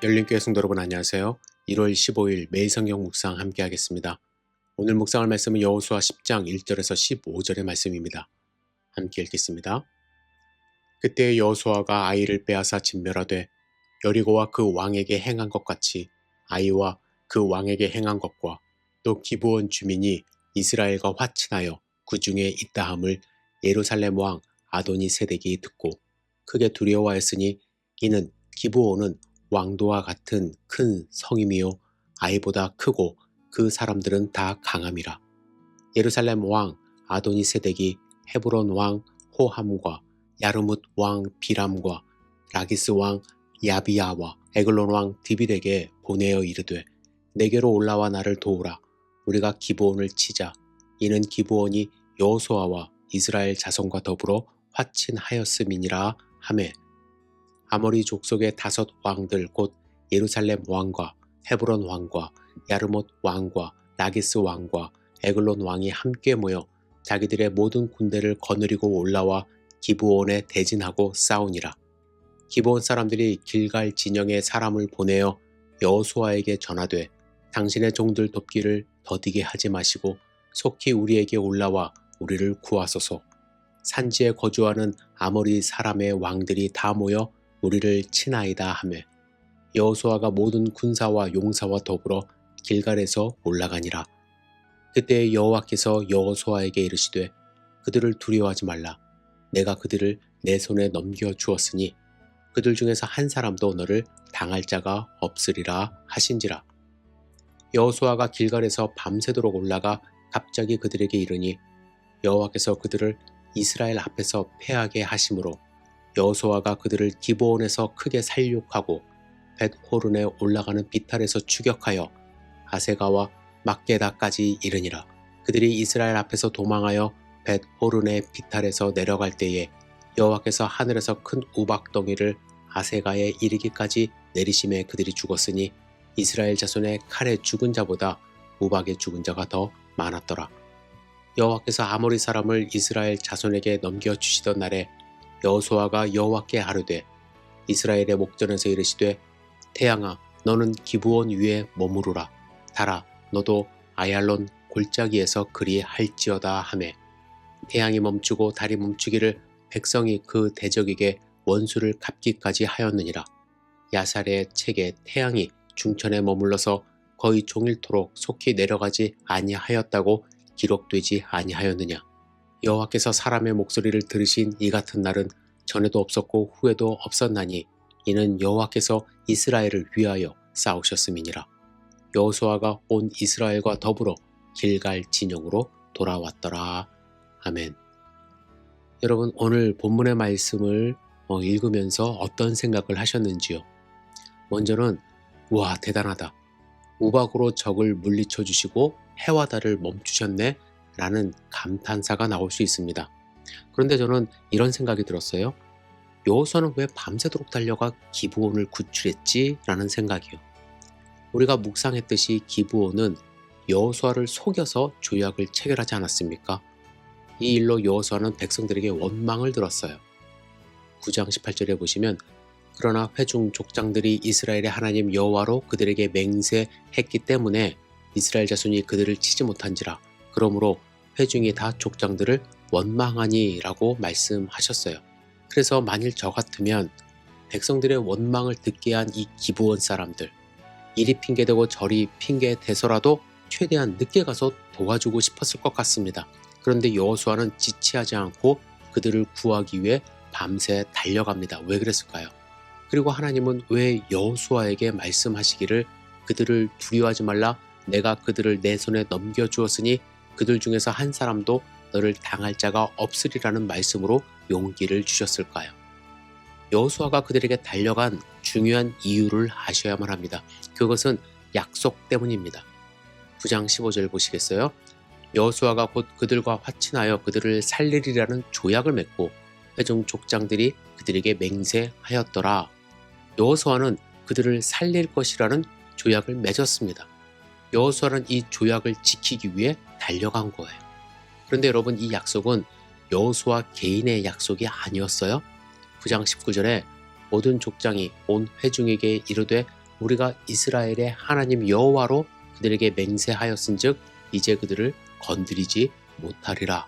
열린교회 성도 여러분 안녕하세요. 1월 15일 매일 성경 묵상 함께 하겠습니다. 오늘 묵상할 말씀은 여호수아 10장 1절에서 15절의 말씀입니다. 함께 읽겠습니다. 그때 여호수아가 아이를 빼앗아 진멸하되 여리고와 그 왕에게 행한 것 같이 아이와 그 왕에게 행한 것과 또 기브온 주민이 이스라엘과 화친하여 그 중에 있다함을 예루살렘 왕 아도니세덱이 듣고 크게 두려워하였으니 이는 기브온은 왕도와 같은 큰 성임이요 아이보다 크고 그 사람들은 다 강함이라. 예루살렘 왕 아도니세덱이 헤브론 왕 호함과 야르뭇 왕 비람과 라기스 왕 야비야와 에글론 왕 디빌에게 보내어 이르되 내게로 올라와 나를 도우라. 우리가 기브온을 치자. 이는 기브온이 여호수아와 이스라엘 자손과 더불어 화친하였음이니라 하매 아모리 족속의 5 왕들 곧 예루살렘 왕과 헤브론 왕과 야르못 왕과 라기스 왕과 에글론 왕이 함께 모여 자기들의 모든 군대를 거느리고 올라와 기브온에 대진하고 싸우니라. 기브온 사람들이 길갈 진영에 사람을 보내어 여호수아에게 전하되 당신의 종들 돕기를 더디게 하지 마시고 속히 우리에게 올라와 우리를 구하소서. 산지에 거주하는 아모리 사람의 왕들이 다 모여 우리를 치나이다 하매 여호수아가 모든 군사와 용사와 더불어 길갈에서 올라가니라. 그때 여호와께서 여호수아에게 이르시되 그들을 두려워하지 말라. 내가 그들을 내 손에 넘겨 주었으니 그들 중에서 한 사람도 너를 당할 자가 없으리라 하신지라. 여호수아가 길갈에서 밤새도록 올라가 갑자기 그들에게 이르니 여호와께서 그들을 이스라엘 앞에서 패하게 하심으로 여호수아가 그들을 기브온에서 크게 살육하고 벳호른에 올라가는 비탈에서 추격하여 아세가와 막게다까지 이르니라. 그들이 이스라엘 앞에서 도망하여 벳호른의 비탈에서 내려갈 때에 여호와께서 하늘에서 큰 우박덩이를 아세가에 이르기까지 내리심에 그들이 죽었으니 이스라엘 자손의 칼에 죽은 자보다 우박에 죽은 자가 더 많았더라. 여호와께서 아모리 사람을 이스라엘 자손에게 넘겨주시던 날에 여호수아가 여호와께 아뢰되 이스라엘의 목전에서 이르시되 태양아 너는 기브온 위에 머무르라. 달아 너도 아얄론 골짜기에서 그리 할지어다 하매 태양이 멈추고 달이 멈추기를 백성이 그 대적에게 원수를 갚기까지 하였느니라. 야살의 책에 태양이 중천에 머물러서 거의 종일토록 속히 내려가지 아니하였다고 기록되지 아니하였느냐. 여호와께서 사람의 목소리를 들으신 이 같은 날은 전에도 없었고 후에도 없었나니 이는 여호와께서 이스라엘을 위하여 싸우셨음이니라. 여호수아가 온 이스라엘과 더불어 길갈 진영으로 돌아왔더라. 아멘. 여러분 오늘 본문의 말씀을 읽으면서 어떤 생각을 하셨는지요? 먼저는 와 대단하다. 우박으로 적을 물리쳐 주시고 해와 달을 멈추셨네 라는 감탄사가 나올 수 있습니다. 그런데 저는 이런 생각이 들었어요. 여호수아는 왜 밤새도록 달려가 기브온을 구출했지? 라는 생각이요. 우리가 묵상했듯이 기브온은 여호수아를 속여서 조약을 체결하지 않았습니까? 이 일로 여호수아는 백성들에게 원망을 들었어요. 9장 18절에 보시면 그러나 회중 족장들이 이스라엘의 하나님 여호와로 그들에게 맹세했기 때문에 이스라엘 자손이 그들을 치지 못한지라. 그러므로 회중이 다 족장들을 원망하니 라고 말씀하셨어요. 그래서 만일 저 같으면 백성들의 원망을 듣게 한 이 기브온 사람들 이리 핑계대고 저리 핑계대서라도 최대한 늦게 가서 도와주고 싶었을 것 같습니다. 그런데 여호수아는 지체하지 않고 그들을 구하기 위해 밤새 달려갑니다. 왜 그랬을까요? 그리고 하나님은 왜 여호수아에게 말씀하시기를 그들을 두려워하지 말라. 내가 그들을 내 손에 넘겨주었으니 그들 중에서 한 사람도 너를 당할 자가 없으리라는 말씀으로 용기를 주셨을까요? 여호수아가 그들에게 달려간 중요한 이유를 아셔야만 합니다. 그것은 약속 때문입니다. 9장 15절 보시겠어요? 여호수아가 곧 그들과 화친하여 그들을 살리리라는 조약을 맺고 회중 족장들이 그들에게 맹세하였더라. 여호수아는 그들을 살릴 것이라는 조약을 맺었습니다. 여호수아는 이 조약을 지키기 위해 달려간 거예요. 그런데 여러분 이 약속은 여호수아 개인의 약속이 아니었어요. 9장 19절에 모든 족장이 온 회중에게 이르되 우리가 이스라엘의 하나님 여호와로 그들에게 맹세하였은즉 이제 그들을 건드리지 못하리라.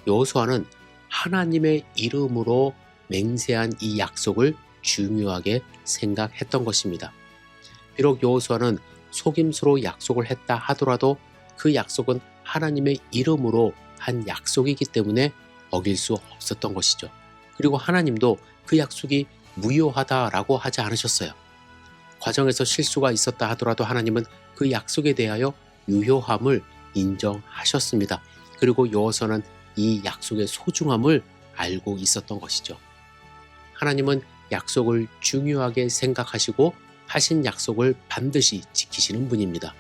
여호수아는 하나님의 이름으로 맹세한 이 약속을 중요하게 생각했던 것입니다. 비록 여호수아는 속임수로 약속을 했다 하더라도 그 약속은 하나님의 이름으로 한 약속이기 때문에 어길 수 없었던 것이죠. 그리고 하나님도 그 약속이 무효하다라고 하지 않으셨어요. 과정에서 실수가 있었다 하더라도 하나님은 그 약속에 대하여 유효함을 인정하셨습니다. 그리고 여호수아는 이 약속의 소중함을 알고 있었던 것이죠. 하나님은 약속을 중요하게 생각하시고 하신 약속을 반드시 지키시는 분입니다.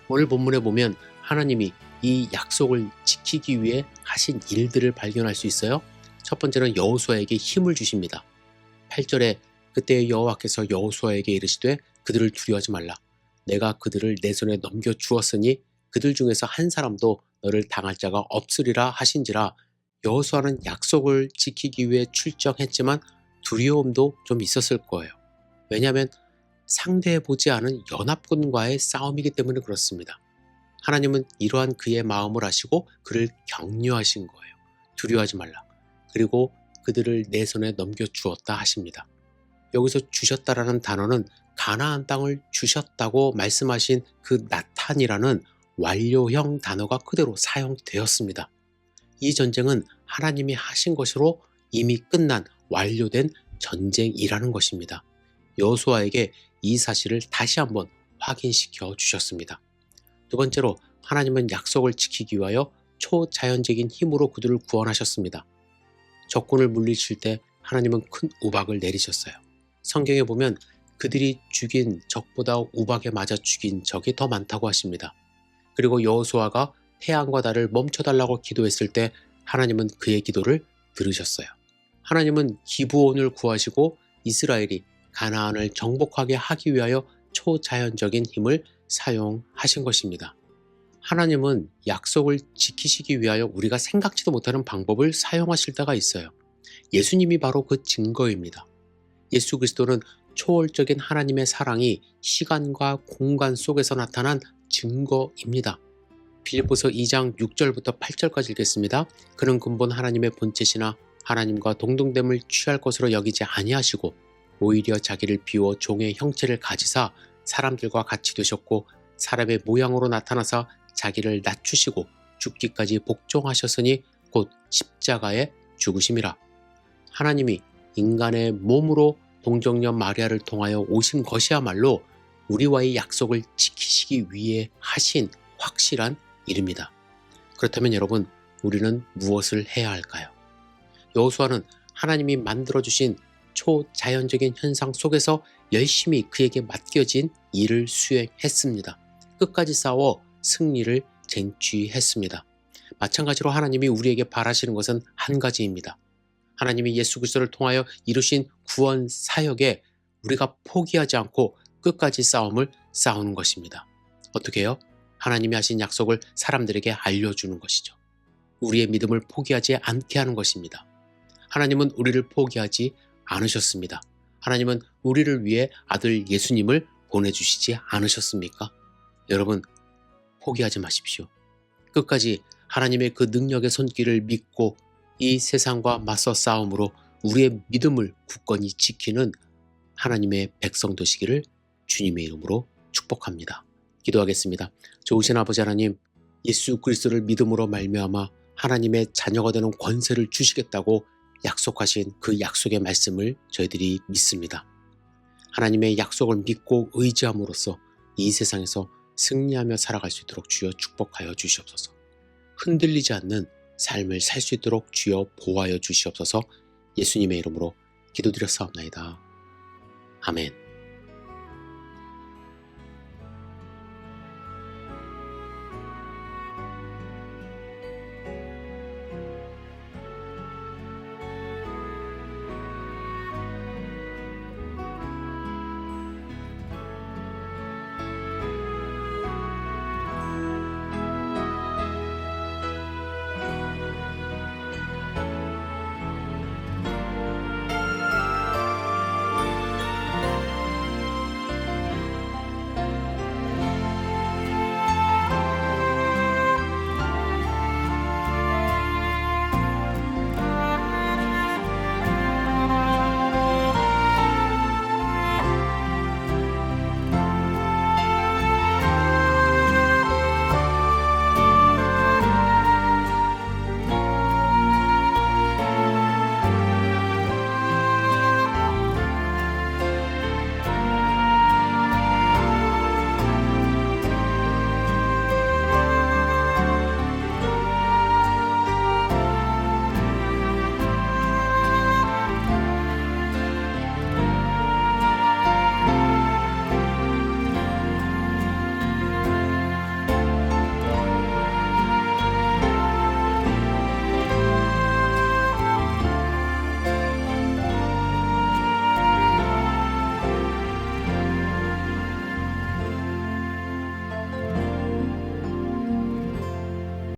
오늘 본문에 보면 하나님이 이 약속을 지키기 위해 하신 일들을 발견할 수 있어요. 첫 번째는 여호수아에게 힘을 주십니다. 8절에 그때 여호와께서 여호수아에게 이르시되 그들을 두려워하지 말라. 내가 그들을 내 손에 넘겨 주었으니 그들 중에서 한 사람도 너를 당할 자가 없으리라 하신지라. 여호수아는 약속을 지키기 위해 출정했지만 두려움도 좀 있었을 거예요. 왜냐하면 상대해보지 않은 연합군과의 싸움이기 때문에 그렇습니다. 하나님은 이러한 그의 마음을 아시고 그를 격려하신 거예요. 두려워하지 말라. 그리고 그들을 내 손에 넘겨주었다 하십니다. 여기서 주셨다라는 단어는 가나안 땅을 주셨다고 말씀하신 그 나탄이라는 완료형 단어가 그대로 사용되었습니다. 이 전쟁은 하나님이 하신 것으로 이미 끝난 완료된 전쟁이라는 것입니다. 여호수아에게 이 사실을 다시 한번 확인시켜 주셨습니다. 두 번째로 하나님은 약속을 지키기 위하여 초자연적인 힘으로 그들을 구원하셨습니다. 적군을 물리칠 때 하나님은 큰 우박을 내리셨어요. 성경에 보면 그들이 죽인 적보다 우박에 맞아 죽인 적이 더 많다고 하십니다. 그리고 여호수아가 태양과 달을 멈춰달라고 기도했을 때 하나님은 그의 기도를 들으셨어요. 하나님은 기브온을 구하시고 이스라엘이 가나안을 정복하게 하기 위하여 초자연적인 힘을 사용하신 것입니다. 하나님은 약속을 지키시기 위하여 우리가 생각지도 못하는 방법을 사용하실 때가 있어요. 예수님이 바로 그 증거입니다. 예수 그리스도는 초월적인 하나님의 사랑이 시간과 공간 속에서 나타난 증거입니다. 빌립보서 2장 6절부터 8절까지 읽겠습니다. 그는 근본 하나님의 본체시나 하나님과 동등됨을 취할 것으로 여기지 아니하시고 오히려 자기를 비워 종의 형체를 가지사 사람들과 같이 되셨고 사람의 모양으로 나타나사 자기를 낮추시고 죽기까지 복종하셨으니 곧 십자가에 죽으심이라. 하나님이 인간의 몸으로 동정녀 마리아를 통하여 오신 것이야말로 우리와의 약속을 지키시기 위해 하신 확실한 일입니다. 그렇다면 여러분, 우리는 무엇을 해야 할까요? 여호수아는 하나님이 만들어주신 초자연적인 현상 속에서 열심히 그에게 맡겨진 일을 수행했습니다. 끝까지 싸워 승리를 쟁취했습니다. 마찬가지로 하나님이 우리에게 바라시는 것은 한 가지입니다. 하나님이 예수 그리스도를 통하여 이루신 구원 사역에 우리가 포기하지 않고 끝까지 싸움을 싸우는 것입니다. 어떻게 해요? 하나님이 하신 약속을 사람들에게 알려주는 것이죠. 우리의 믿음을 포기하지 않게 하는 것입니다. 하나님은 우리를 포기하지 않으셨습니다. 하나님은 우리를 위해 아들 예수님을 보내주시지 않으셨습니까? 여러분, 포기하지 마십시오. 끝까지 하나님의 그 능력의 손길을 믿고 이 세상과 맞서 싸움으로 우리의 믿음을 굳건히 지키는 하나님의 백성 되시기를 주님의 이름으로 축복합니다. 기도하겠습니다. 좋으신 아버지 하나님, 예수 그리스도를 믿음으로 말미암아 하나님의 자녀가 되는 권세를 주시겠다고 약속하신 그 약속의 말씀을 저희들이 믿습니다. 하나님의 약속을 믿고 의지함으로써 이 세상에서 승리하며 살아갈 수 있도록 주여 축복하여 주시옵소서. 흔들리지 않는 삶을 살 수 있도록 주여 보호하여 주시옵소서. 예수님의 이름으로 기도드렸사옵나이다. 아멘.